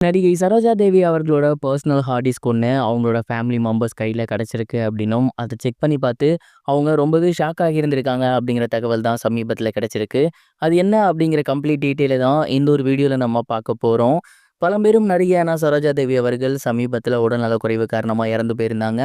நடிகை சரோஜா தேவி அவர்களோட personal hard disk ஒன்று அவங்களோட ஃபேமிலி மெம்பர்ஸ் கையில் கிடச்சிருக்கு அப்படின்னும் அதை செக் பண்ணி பார்த்து அவங்க ரொம்பவே ஷாக் ஆகியிருந்திருக்காங்க அப்படிங்கிற தகவல் தான் சமீபத்தில் கிடச்சிருக்கு. அது என்ன அப்படிங்கிற கம்ப்ளீட் டீட்டெயிலை தான் இந்த ஒரு வீடியோவில் நம்ம பார்க்க போகிறோம். பழம்பெரும் நடிகையான சரோஜா தேவி அவர்கள் சமீபத்தில் உடல்நலக்குறைவு காரணமாக இறந்து போயிருந்தாங்க.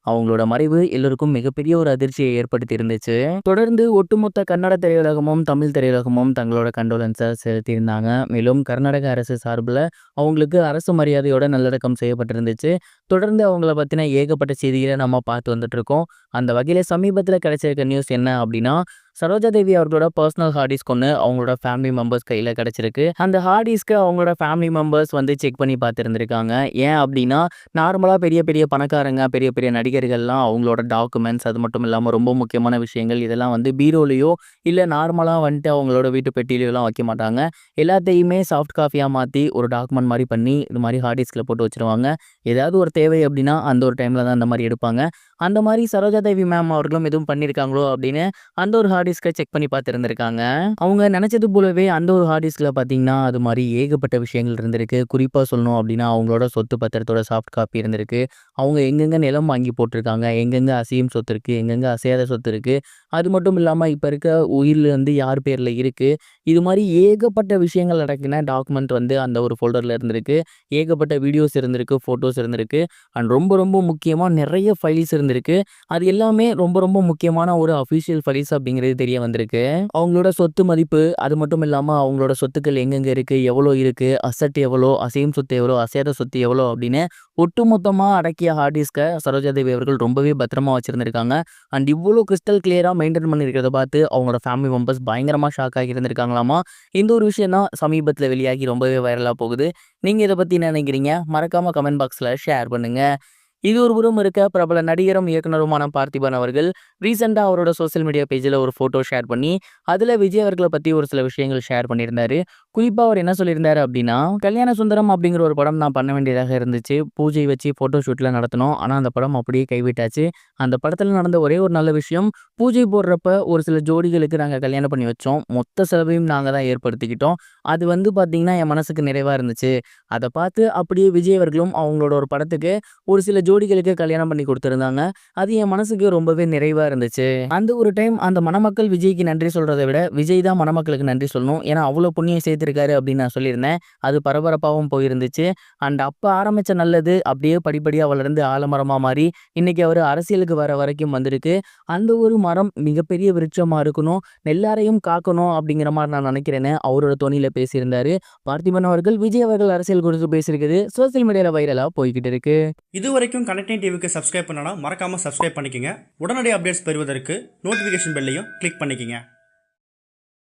அவங்களோட மறைவு எல்லோருக்கும் மிகப்பெரிய ஒரு அதிர்ச்சியை ஏற்படுத்தி இருந்துச்சு. தொடர்ந்து ஒட்டுமொத்த கன்னட திரையுலகமும் தமிழ் திரையுலகமும் தங்களோட கண்டோலன்ஸை செலுத்தியிருந்தாங்க. மேலும் கர்நாடக அரசு சார்பில் அவங்களுக்கு அரசு மரியாதையோட நல்லடக்கம் செய்யப்பட்டிருந்துச்சு. தொடர்ந்து அவங்கள பற்றின ஏகப்பட்ட செய்திகளை நம்ம பார்த்து வந்துட்டு இருக்கோம். அந்த வகையில் சமீபத்தில் கிடைச்சிருக்க நியூஸ் என்ன அப்படின்னா, சரோஜா தேவி அவர்களோட பர்சனல் ஹார்ட் டிஸ்க் ஒன்று அவங்களோட ஃபேமிலி மெம்பர்ஸ் கையில் கிடச்சிருக்கு. அந்த ஹார்ட் டிஸ்க்கை அவங்களோட ஃபேமிலி மெம்பர்ஸ் வந்து செக் பண்ணி பார்த்துருந்துருக்காங்க. ஏன் அப்படின்னா, நார்மலாக பெரிய பெரிய பணக்காரங்க, பெரிய பெரிய நடிகர்கள்லாம் அவங்களோட டாக்குமெண்ட்ஸ், அது மட்டும் இல்லாமல் ரொம்ப முக்கியமான விஷயங்கள் இதெல்லாம் வந்து பீரோலையோ இல்லை நார்மலாக வந்துட்டு அவங்களோட வீட்டு பெட்டிலையோலாம் வைக்க மாட்டாங்க. எல்லாத்தையுமே சாஃப்ட் காஃபியாக மாற்றி ஒரு டாக்குமெண்ட் மாதிரி பண்ணி இது மாதிரி ஹார்ட் டிஸ்கில் போட்டு வச்சுருவாங்க. ஏதாவது ஒரு தேவை அப்படின்னா அந்த ஒரு டைமில் தான் அந்த மாதிரி எடுப்பாங்க. அந்த மாதிரி சரோஜா தேவி மேம் அவர்களும் எதுவும் பண்ணியிருக்காங்களோ அப்படின்னு அந்த ஒரு ஹார்ட் டிஸ்கை செக் பண்ணி பார்த்துருந்துருக்காங்க. அவங்க நினச்சது போலவே அந்த ஒரு ஹார்ட் டிஸ்கில் பார்த்தீங்கன்னா அது மாதிரி ஏகப்பட்ட விஷயங்கள் இருந்திருக்கு. குறிப்பாக சொல்லணும் அப்படின்னா அவங்களோட சொத்து பத்திரத்தோட சாஃப்ட் காப்பி இருந்திருக்கு. அவங்க எங்கெங்கே நிலம் வாங்கி போட்டிருக்காங்க, எங்கெங்கே அசையும் சொத்து இருக்குது, எங்கெங்கே அசையாத சொத்து இருக்குது, அது மட்டும் இல்லாமல் இப்போ இருக்க உயிரில் வந்து யார் பேரில் இருக்குது, இது மாதிரி ஏகப்பட்ட விஷயங்கள் அடக்கின டாக்குமெண்ட் வந்து அந்த ஒரு ஃபோல்டரில் இருந்திருக்கு. ஏகப்பட்ட வீடியோஸ் இருந்திருக்கு, ஃபோட்டோஸ் இருந்திருக்கு. அண்ட் ரொம்ப ரொம்ப முக்கியமாக நிறைய ஃபைல்ஸ் இருந்திருக்கு. அது எல்லாமே ரொம்ப ரொம்ப முக்கியமான ஒரு அஃபிஷியல் ஃபைல்ஸ் அப்படிங்கிறது தெரிய வந்திருக்கு. அவங்களோட சொத்து மதிப்பு, அது மட்டும் இல்லாமல் அவங்களோட சொத்துக்கள் எங்கெங்கே இருக்குது, எவ்வளோ இருக்குது, அசட் எவ்வளோ, அசையும் சொத்து எவ்வளோ, அசையாத சொத்து எவ்வளோ அப்படின்னு ஒட்டுமொத்தமாக அடக்கிய ஹார்ட் டிஸ்கை சரோஜா தேவி அவர்கள் ரொம்பவே பத்திரமா வச்சுருந்துருக்காங்க. அண்ட் இவ்வளோ கிறிஸ்டல் கிளியராக மெயின்டைன் பண்ணியிருக்கிறத பார்த்து அவங்களோட ஃபேமிலி மெம்பர்ஸ் பயங்கரமாக ஷாக் ஆகி இருந்திருக்காங்களாமா. இந்த ஒரு விஷயம் தான் சமீபத்தில் வெளியாகி ரொம்பவே வைரலாக போகுது. நீங்கள் இதை பற்றி என்ன நினைக்கிறீங்க? மறக்காமல் கமெண்ட் பாக்ஸில் ஷேர் பண்ணுங்கள். இது ஒரு புறம் இருக்க, பிரபல நடிகரும் இயக்குனருமான பார்த்திபன் அவர்கள் ரீசெண்டாக அவரோட சோசியல் மீடியா பேஜில் ஒரு ஃபோட்டோ ஷேர் பண்ணி அதில் விஜய் அவர்களை பற்றி ஒரு சில விஷயங்கள் ஷேர் பண்ணியிருந்தாரு. குறிப்பாக அவர் என்ன சொல்லியிருந்தாரு அப்படின்னா, கல்யாண சுந்தரம் அப்படிங்கிற ஒரு படம் நான் பண்ண வேண்டியதாக இருந்துச்சு. பூஜை வச்சு ஃபோட்டோ ஷூட்டில் நடத்தணும். ஆனால் அந்த படம் அப்படியே கைவிட்டாச்சு. அந்த படத்தில் நடந்த ஒரே ஒரு நல்ல விஷயம், பூஜை போடுறப்ப ஒரு சில ஜோடிகளுக்கு நாங்கள் கல்யாணம் பண்ணி வச்சோம். மொத்த செலவையும் நாங்கள் தான் ஏற்படுத்திக்கிட்டோம். அது வந்து பார்த்திங்கன்னா என் மனசுக்கு நிறைவாக இருந்துச்சு. அதை பார்த்து அப்படியே விஜய் அவர்களும் அவங்களோட ஒரு படத்துக்கு ஒரு சில ஜோடிகளுக்கு கல்யாணம் பண்ணி கொடுத்துருந்தாங்க. அது என் மனசுக்கு ரொம்பவே நிறைவாக இருந்துச்சு. அந்த ஒரு டைம் அந்த மணமக்கள் விஜய்க்கு நன்றி சொல்கிறத விட விஜய் தான் மணமக்களுக்கு நன்றி சொல்லணும். ஏன்னா அவ்வளோ புண்ணியம் சேர்த்துருக்காரு அப்படின்னு நான் சொல்லியிருந்தேன். அது பரபரப்பாகவும் போயிருந்துச்சு. அண்ட் அப்போ ஆரம்பித்த நல்லது அப்படியே படிப்படியாக வளர்ந்து ஆலமரமாக மாறி இன்னைக்கு அவர் அரசியலுக்கு வர வரைக்கும் வந்திருக்கு. அந்த ஒரு மரம் மிகப்பெரிய விருட்சமாக இருக்கணும், எல்லாரையும் காக்கணும் அப்படிங்கிற மாதிரி நான் நினைக்கிறேன்னு அவரோட தொனியில் பேசியிருந்தாரு. பார்த்திபன் அவர்கள் விஜய் அவர்கள் அரசியல் குறித்து பேசியிருக்குது சோசியல் மீடியாவில் வைரலாக போய்கிட்டு இருக்கு. இது வரைக்கும் கனெக்டிங் டிவிக்கு சப்ஸ்கிரைப் பண்ணனா மறக்காம சப்ஸ்கிரைப் பண்ணிக்கங்க. உடனடி அப்டேட்ஸ் பெறுவதற்கு நோட்டிஃபிகேஷன் பெல்லையும் கிளிக் பண்ணிக்கங்க.